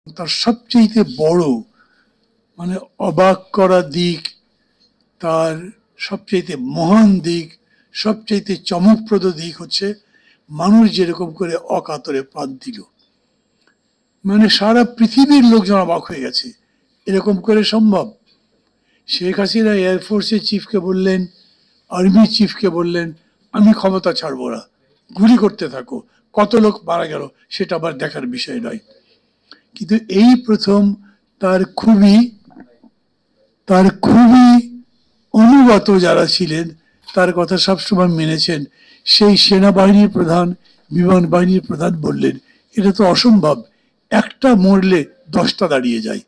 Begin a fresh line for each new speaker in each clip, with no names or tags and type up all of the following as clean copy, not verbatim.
তার সবচেয়ে বড় মানে অবাক করা দিক, তার সবচেয়ে মহান দিক, সবচেয়ে চমকপ্রদ দিক হচ্ছে মানুষ যেরকম করে অকাতরে প্রাণ দিল। মানে সারা পৃথিবীর লোকজন অবাক হয়ে গেছে, এরকম করে সম্ভব? শেখ হাসিনা এয়ারফোর্সের চিফকে বললেন, আর্মি চিফকে বললেন, আমি ক্ষমতা ছাড়বো না, গুলি করতে থাকো। কত লোক মারা গেল সেটা আবার দেখার বিষয় নয়। কিন্তু এই প্রথম তার খুবই অনুগত যারা ছিলেন, তার কথা সবসময় মেনেছেন, সেই সেনাবাহিনীর প্রধান, বিমান বাহিনীর প্রধান বললেন, এটা তো অসম্ভব, একটা মরলে 10টা দাঁড়িয়ে যায়,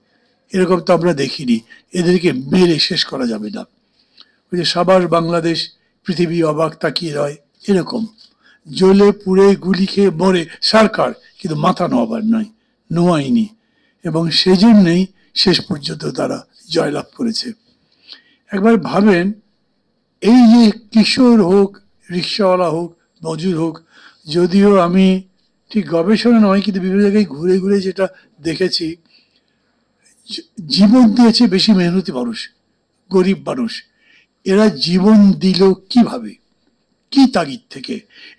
এরকম তো আমরা দেখিনি, এদেরকে মেরে শেষ করা যাবে না। ওই যে সাবাস বাংলাদেশ, পৃথিবী অবাক তাকিয়ে রয়, এরকম জ্বলে পুড়ে গুলি খেয়ে মরে সরকার, কিন্তু মাথা নোয়াবার নয়, নোয়ায়নি। এবং সেজন্যই শেষ পর্যন্ত তারা জয়লাভ করেছে। একবার ভাবেন, এই যে কিশোর হোক, রিক্সাওয়ালা হোক, মজুর হোক, যদিও আমি ঠিক গবেষণা নয় কিন্তু বিভিন্ন জায়গায় ঘুরে ঘুরে যেটা দেখেছি, জীবন দিয়েছে বেশি মেহনতি মানুষ, গরিব মানুষ। এরা জীবন দিল কিভাবে, কি তাগিদ থেকে?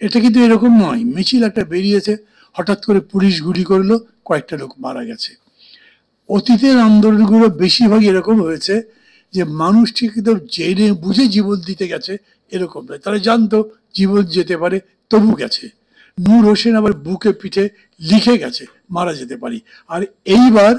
এটা কিন্তু এরকম নয় মিছিল একটা বেরিয়েছে, হঠাৎ করে পুলিশ গুলি করলো, কয়েকটা লোক মারা গেছে। অতীতের আন্দোলনগুলো বেশিরভাগই এরকম হয়েছে যে মানুষ ঠিক জেনে বুঝে জীবন দিতে গেছে, এরকম নয়, তারা জানতো জীবন যেতে পারে তবু গেছে। নূর হোসেন আবার বুকে পিঠে লিখে গেছে, মারা যেতে পারি। আর এইবার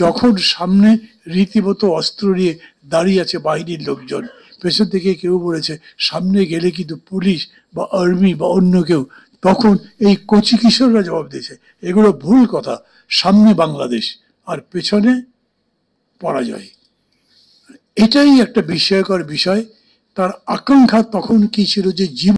যখন সামনে রীতিমতো অস্ত্র নিয়ে দাঁড়িয়ে আছে বাহিনীর লোকজন, পেছন থেকে কেউ বলেছে সামনে গেলে কিন্তু পুলিশ বা আর্মি বা অন্য কেউ, তখন এই কচি কিশোররা জবাব দিয়েছে, এগুলো ভুল কথা, সামনে বাংলাদেশ আর পেছনে পরাজয়। এটাই একটা বিস্ময়কর বিষয়। তার আকাঙ্ক্ষা তখন কি ছিল, যে জীবন